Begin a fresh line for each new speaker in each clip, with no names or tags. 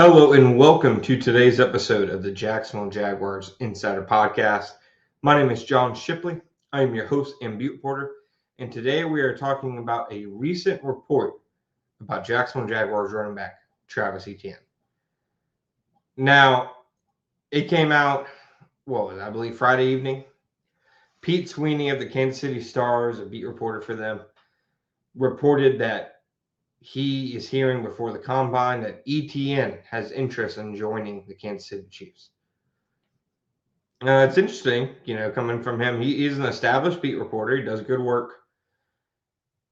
Hello and welcome to today's episode of the Jacksonville Jaguars Insider Podcast. My name is John Shipley. I am your host and beat reporter, and today we are talking about a recent report about Jacksonville Jaguars running back Travis Etienne. Now, it came out, I believe Friday evening. Pete Sweeney of the Kansas City Stars, a beat reporter for them, reported that he is hearing before the combine that Etienne has interest in joining the Kansas City Chiefs. It's interesting, coming from him. He is an established beat reporter. He does good work.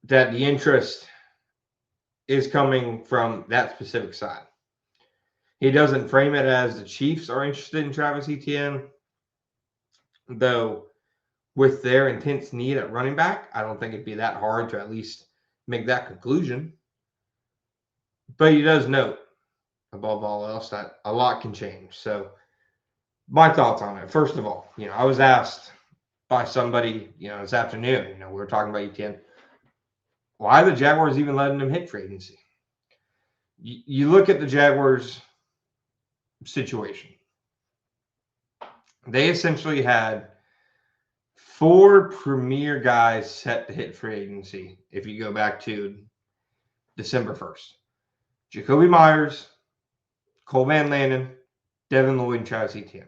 That the interest is coming from that specific side. He doesn't frame it as the Chiefs are interested in Travis Etienne, though with their intense need at running back, I don't think it'd be that hard to at least make that conclusion. But he does note, above all else, that a lot can change. So my thoughts on it. First of all, I was asked by somebody, this afternoon, we were talking about Etienne. Why are the Jaguars even letting him hit free agency? You look at the Jaguars situation. They essentially had 4 premier guys set to hit free agency if you go back to December 1st. Jacoby Myers, Cole Van Lanen, Devin Lloyd, and Travis Etienne.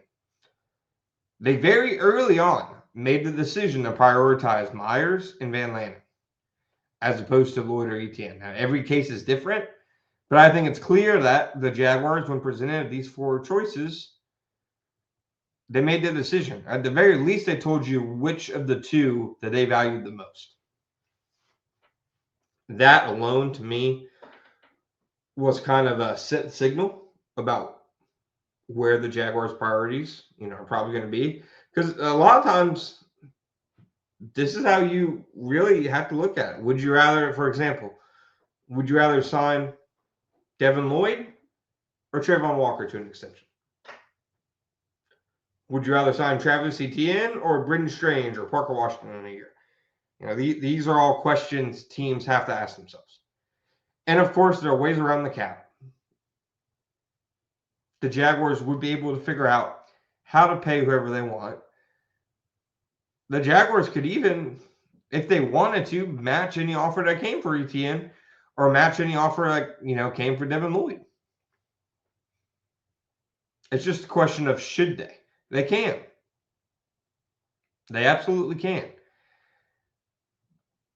They very early on made the decision to prioritize Myers and Van Lanen as opposed to Lloyd or Etienne. Now, every case is different, but I think it's clear that the Jaguars, when presented these 4 choices, they made the decision. At the very least, they told you which of the 2 that they valued the most. That alone, to me, was kind of a set signal about where the Jaguars' priorities, are probably going to be. Because a lot of times, this is how you really have to look at it. Would you rather, for example, sign Devin Lloyd or Trayvon Walker to an extension? Would you rather sign Travis Etienne or Britton Strange or Parker Washington in a year? These are all questions teams have to ask themselves. And of course, there are ways around the cap. The Jaguars would be able to figure out how to pay whoever they want. The Jaguars could even, if they wanted to, match any offer that came for Etienne or match any offer that, came for Devin Lloyd. It's just a question of should they. They can. They absolutely can.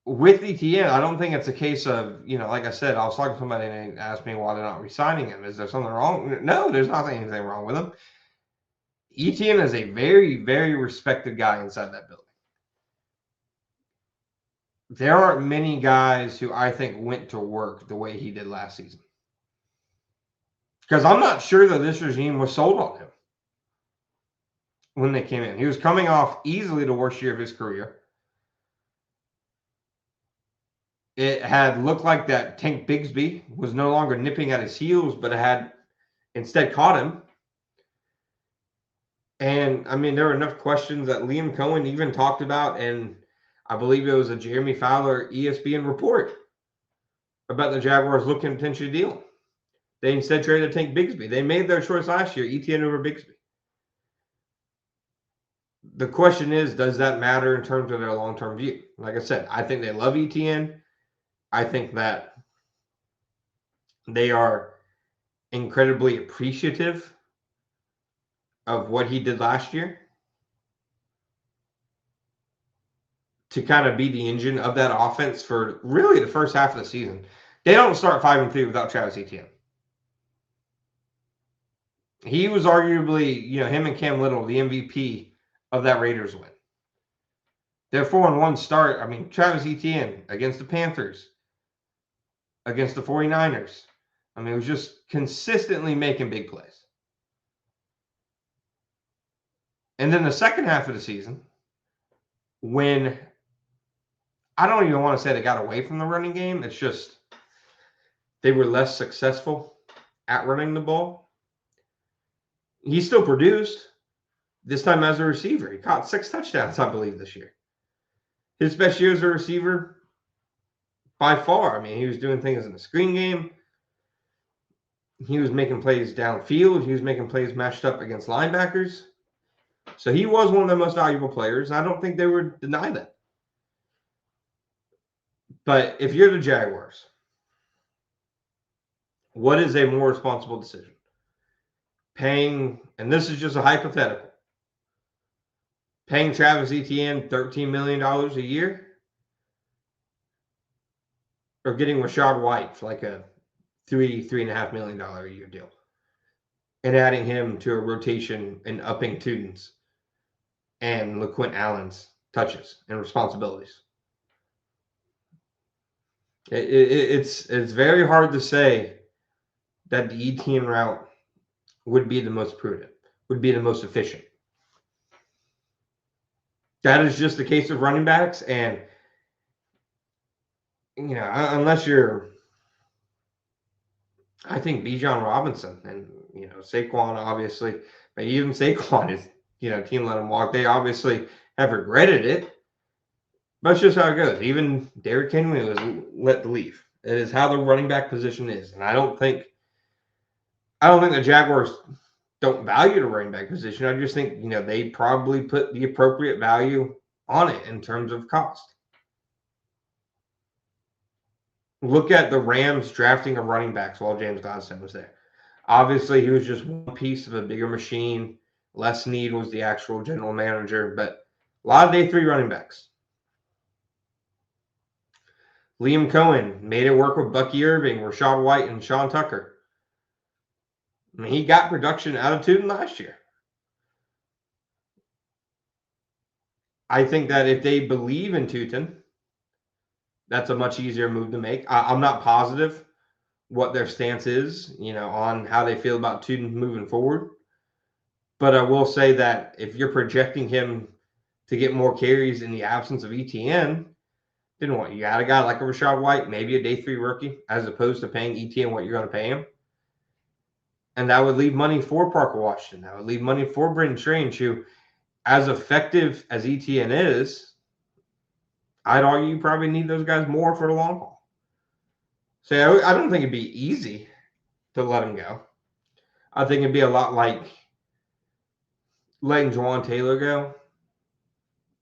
With Etienne, I don't think it's a case of, like I said, I was talking to somebody and they asked me why they're not re-signing him. Is there something wrong? No, there's not anything wrong with him. Etienne is a very, very respected guy inside that building. There aren't many guys who I think went to work the way he did last season. Because I'm not sure that this regime was sold on him when they came in. He was coming off easily the worst year of his career. It had looked like that Tank Bigsby was no longer nipping at his heels, but it had instead caught him. And, there were enough questions that Liam Cohen even talked about, and I believe it was a Jeremy Fowler ESPN report about the Jaguars looking to potentially deal. They instead traded Tank Bigsby. They made their choice last year, Etienne over Bigsby. The question is, does that matter in terms of their long-term view? Like I said, I think they love Etienne. I think that they are incredibly appreciative of what he did last year to kind of be the engine of that offense for really the first half of the season. They don't start 5-3 without Travis Etienne. He was arguably, him and Cam Little, the MVP of that Raiders win. Their 4-1 start, Travis Etienne against the Panthers, against the 49ers. It was just consistently making big plays. And then the second half of the season, when I don't even want to say they got away from the running game, it's just they were less successful at running the ball. He still produced, this time as a receiver. He caught 6 touchdowns, I believe, this year. His best year as a receiver by far. He was doing things in the screen game. He was making plays downfield. He was making plays matched up against linebackers. So he was one of the most valuable players. I don't think they would deny that. But if you're the Jaguars, what is a more responsible decision? Paying, and this is just a hypothetical, paying Travis Etienne $13 million a year, or getting Rachaad White for like a $3.5 million a year deal, and adding him to a rotation and upping Tuden's and LaQuint Allen's touches and responsibilities. It's very hard to say that the Etienne route would be the most prudent, would be the most efficient. That is just the case of running backs, and unless you're, I think Bijan Robinson and Saquon obviously, but even Saquon is team let him walk. They obviously have regretted it, but it's just how it goes. Even Derrick Henry was let to leave. It is how the running back position is, and I don't think the Jaguars don't value the running back position. I just think they probably put the appropriate value on it in terms of cost. Look at the Rams drafting of running backs while James Gladstone was there. Obviously, he was just one piece of a bigger machine. Les Snead was the actual general manager, but a lot of day three running backs. Liam Cohen made it work with Bucky Irving, Rachaad White, and Sean Tucker. I mean, he got production out of Tuden last year. I think that if they believe in Tuten, that's a much easier move to make. I'm not positive what their stance is, on how they feel about Tuden moving forward. But I will say that if you're projecting him to get more carries in the absence of Etienne, then what? You got a guy like a Rachaad White, maybe a day three rookie, as opposed to paying Etienne what you're going to pay him. And that would leave money for Parker Washington. That would leave money for Brendan Strange, who, as effective as Etienne is, I'd argue you probably need those guys more for the long haul. So I don't think it'd be easy to let him go. I think it'd be a lot like letting Juwan Taylor go.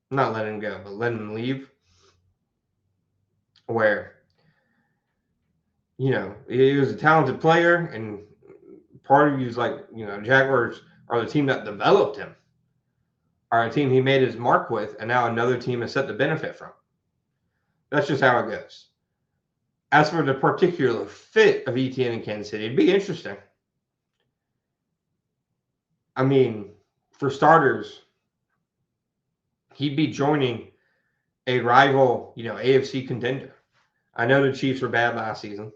Not letting him go, but letting him leave. Where, he was a talented player, and part of you is like, Jaguars are the team that developed him, are a team he made his mark with, and now another team is set to benefit from. That's just how it goes. As for the particular fit of Etienne in Kansas City, it'd be interesting. I mean, for starters, he'd be joining a rival, AFC contender. I know the Chiefs were bad last season,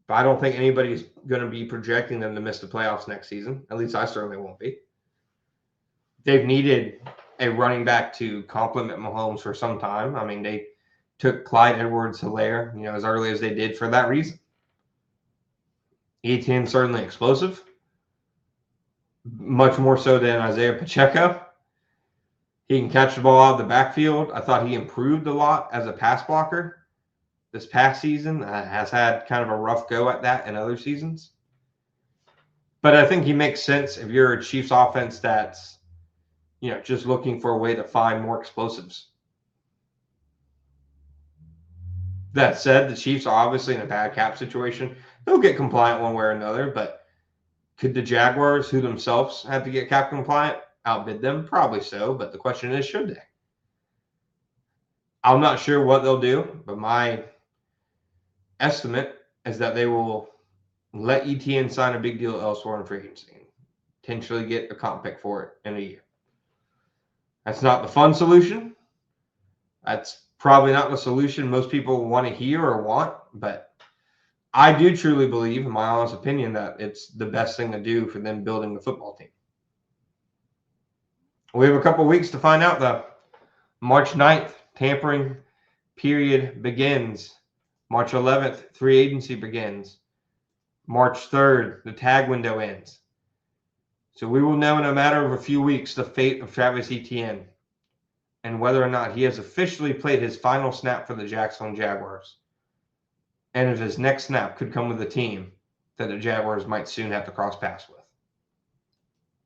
but I don't think anybody's going to be projecting them to miss the playoffs next season. At least I certainly won't be. They've needed a running back to complement Mahomes for some time. I mean, they took Clyde Edwards-Helaire, as early as they did for that reason. Etienne's certainly explosive, much more so than Isaiah Pacheco. He can catch the ball out of the backfield. I thought he improved a lot as a pass blocker this past season. Has had kind of a rough go at that in other seasons. But I think he makes sense if you're a Chiefs offense that's, just looking for a way to find more explosives. That said, the Chiefs are obviously in a bad cap situation. They'll get compliant one way or another, but could the Jaguars, who themselves have to get cap compliant, outbid them? Probably so, but the question is, should they? I'm not sure what they'll do, but my estimate is that they will let Etienne sign a big deal elsewhere in free agency and potentially get a comp pick for it in a year. That's not the fun solution. That's probably not the solution most people want to hear or want, but I do truly believe, in my honest opinion, that it's the best thing to do for them building the football team. We have a couple weeks to find out, though. March 9th, tampering period begins. March 11th, free agency begins. March 3rd, the tag window ends. So we will know in a matter of a few weeks the fate of Travis Etienne and whether or not he has officially played his final snap for the Jacksonville Jaguars. And if his next snap could come with the team that the Jaguars might soon have to cross paths with.